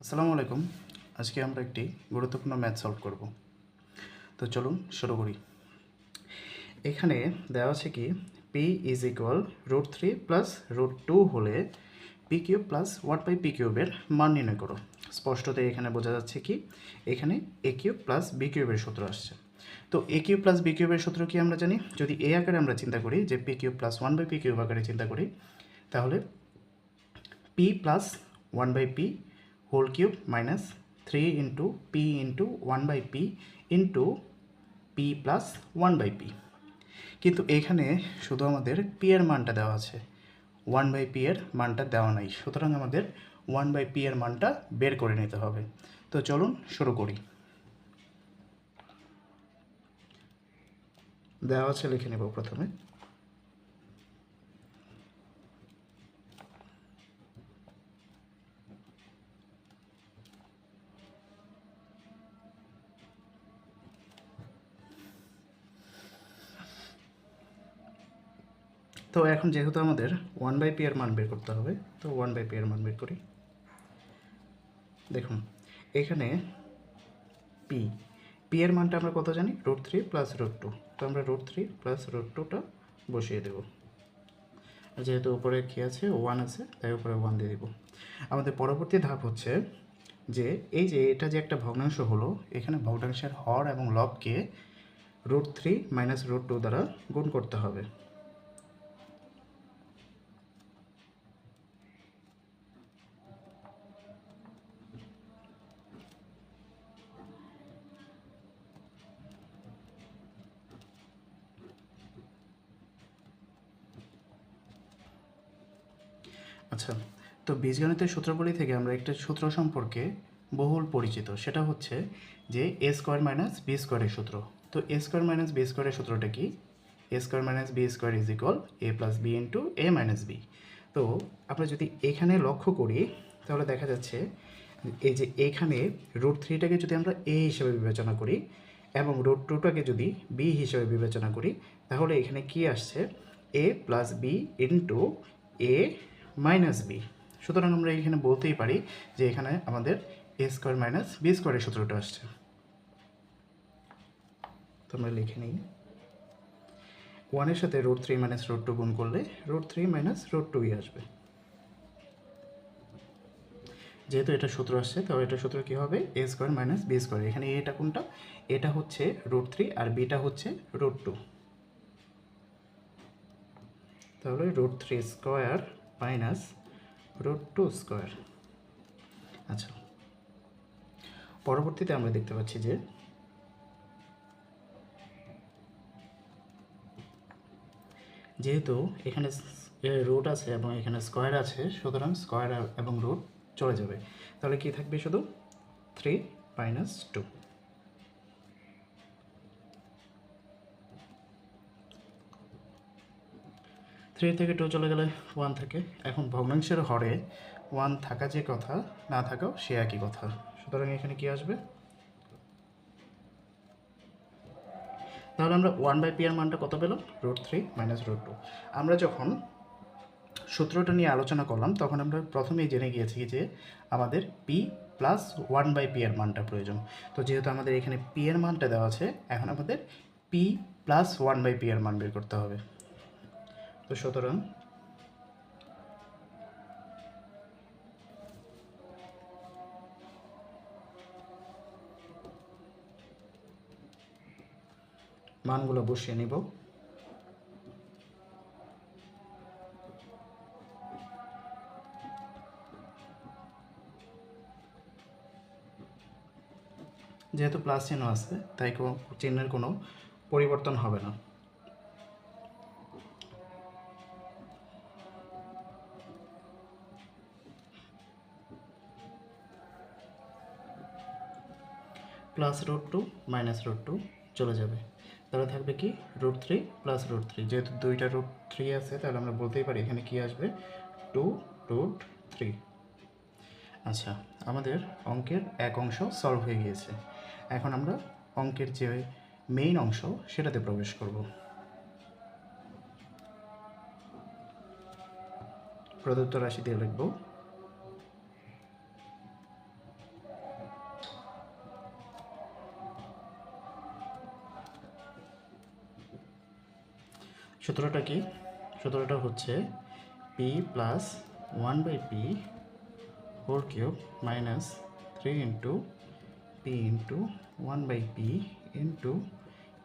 আসসালামু আলাইকুম। আজকে আমরা একটি গুরুত্বপূর্ণ ম্যাথ সলভ করব। তো চলুন শুরু করি। এখানে দেওয়া আছে কি পি ইজ ইকুয়াল √3 প্লাস √2 হলে পি কিউব প্লাস 1/p কিউবের মান নির্ণয় করো। স্পষ্টতই এখানে বোঝা যাচ্ছে কি এখানে এ কিউব প্লাস বি কিউবের সূত্র আসছে। তো এ কিউব প্লাস বি কিউবের সূত্র কি আমরা জানি? যদি এ আকারে আমরা চিন্তা করি যে P cube plus 1/p cube আকারে চিন্তা করি, তাহলে p plus 1/p whole cube minus 3 into P into 1/p into P plus 1/p। কিন্তু এখানে শুধু আমাদের p এর মানটা দেওয়া আছে, 1/p এর মানটা দেওয়া নাই। সুতরাং আমাদের 1/p এর মানটা বের করে নিতে হবে। তো চলুন শুরু করি। দেওয়া আছে লিখে নেব প্রথমে। তো এখন যেহেতু আমাদের 1/p এর মান বের করতে হবে, তো 1/p এর মান বের করি। দেখুন এখানে পি এর মানটা আমরা কত জানি? √3 প্লাস √2। তো আমরা √3 প্লাস √2টা বসিয়ে দেব। যেহেতু উপরে কী আছে, 1 আছে, তাই উপরে 1 দিয়ে দেব। আমাদের পরবর্তী ধাপ হচ্ছে যে এই যে এটা যে একটা ভগ্নাংশ হলো, এখানে ভগ্নাংশের হর এবং লবকে √3 মাইনাস √2 দ্বারা গুণ করতে হবে। আচ্ছা, তো বীজগণিতের সূত্রগুলি থেকে আমরা একটা সূত্র সম্পর্কে বহুল পরিচিত, সেটা হচ্ছে যে এ স্কোয়ার মাইনাস বি স্কোয়ারের সূত্র। তো এ স্কোয়ার মাইনাস বি স্কোয়ারের সূত্রটা কি? A square minus B square is equal A plus B into A minus B. তো আমরা যদি এখানে লক্ষ্য করি, তাহলে দেখা যাচ্ছে এই যে এখানে √3টাকে যদি আমরা এ হিসেবে বিবেচনা করি এবং √2টাকে যদি বি হিসেবে বিবেচনা করি, তাহলে এখানে কি আসছে? এ plus B into A minus B. সুতরাং আমরা এখানে বলতেই পারি যে এখানে আমাদের এ স্কোয়ার মাইনাস বি স্কোয়ারের সূত্রটা আসছে। তো আমরা লিখে নিই, 1-এর সাথে √3 মাইনাস √2 গুণ করলে √3 মাইনাস √2ই আসবে। যেহেতু এটা সূত্র আসছে, তাহলে এটা সূত্র কী হবে? এ স্কোয়ার মাইনাস বি স্কোয়ার। এখানে এটা কোনটা? এটা হচ্ছে √3 আর বিটা হচ্ছে √2। তাহলে √3 স্কোয়ার মাইনাস √2 স্কোয়ার। আচ্ছা, পরবর্তীতে আমরা দেখতে পাচ্ছি যে যেহেতু এখানে রুট আছে এবং এখানে স্কোয়ার আছে, সুতরাং স্কোয়ার এবং রুট চলে যাবে। তাহলে কি থাকবে? শুধু 3 মাইনাস 2। থ্রি থেকে 2 চলে গেলে 1 থাকে। এখন ভগ্নাংশের হরে 1 থাকা যে কথা, না থাকাও সে একই কথা। সুতরাং এখানে কি আসবে? তাহলে আমরা 1/p এর মানটা কত পেলাম? √3 মাইনাস √2। আমরা যখন সূত্রটা নিয়ে আলোচনা করলাম, তখন আমরা প্রথমেই জেনে গিয়েছি যে আমাদের পি প্লাস 1/p এর মানটা প্রয়োজন। তো যেহেতু আমাদের এখানে পি এর মানটা দেওয়া আছে, এখন আমাদের পি প্লাস 1/p এর মান বের করতে হবে। তো সুতরাং মানগুলো বসিয়ে নিব। যেহেতু প্লাস চিহ্ন আছে, তাই কোনো চিহ্নের কোনো পরিবর্তন হবে না। প্লাস √2 মাইনাস √2 চলে যাবে। তাহলে থাকবে কি? √3 প্লাস √3। যেহেতু দুইটা √3 আছে, তাহলে আমরা বলতেই পারি এখানে কি আসবে? 2√3। আচ্ছা, আমাদের অঙ্কের এক অংশ সলভ হয়ে গিয়েছে। এখন আমরা অঙ্কের যে মেইন অংশ, সেটাতে প্রবেশ করব। প্রদত্ত রাশি দিয়ে লিখব সূত্রটা কি? সূত্রটা হচ্ছে P plus 1/p whole cube minus 3 into P into 1/p into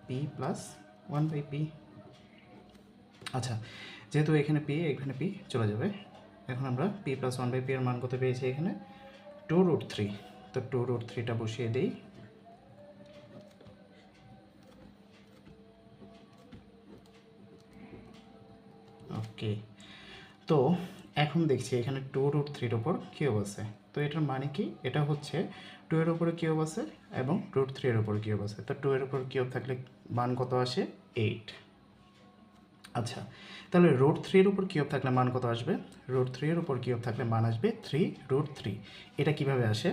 P plus 1/p। আচ্ছা, যেহেতু এখানে পি চলে যাবে, এখন আমরা পি প্লাস 1/p এর মান কত পেয়েছি এখানে? 2√3। তো 2√3টা বসিয়ে দিই। ওকে, তো এখন দেখছি এখানে 2√3-র ওপর কিউব আছে। তো এটার মানে কি? এটা হচ্ছে 2 এর উপরে কিউব আছে এবং √3 এর উপর কিউব আছে। তো 2 এর উপর কিউব থাকলে মান কত আসে? 8। আচ্ছা, তাহলে √3 এর উপর কিউব থাকলে মান কত আসবে? √3 এর উপর কিউব থাকলে মান আসবে 3√3। এটা কিভাবে আসে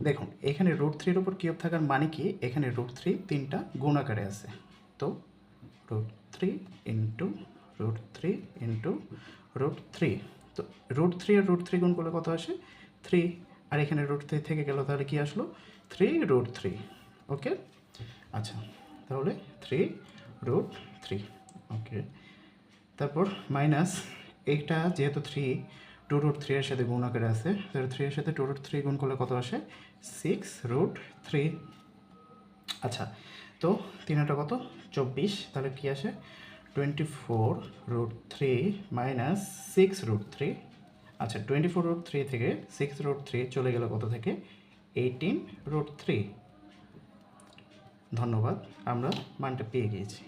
দেখুন, এখানে √3 এর উপর কিউব থাকার মানে কি? এখানে √3 তিনটা গুণ আকারে আছে। তো √3 ইন্টু √3 ইন্টু √3। তো √3 আর √3 গুণ করলে কত আসে? 3। আর এখানে √3 থেকে গেল, তাহলে কি আসলো? 3√3। ওকে, আচ্ছা, তাহলে 3√3। ওকে, তারপর মাইনাস এইটা, যেহেতু 2√3 এর সাথে গুণ আকারে আছে, তাহলে 3 এর সাথে 2√3 গুণ করলে কত আসে? 6√3। আচ্ছা, তো 3টা কত? 24। তাহলে কি আসে? 24√3 মাইনাস 6√3। আচ্ছা, 24√3 থেকে 6√3 চলে গেল কত থেকে? 18√3। ধন্যবাদ, আমরা মানটা পেয়ে গিয়েছি।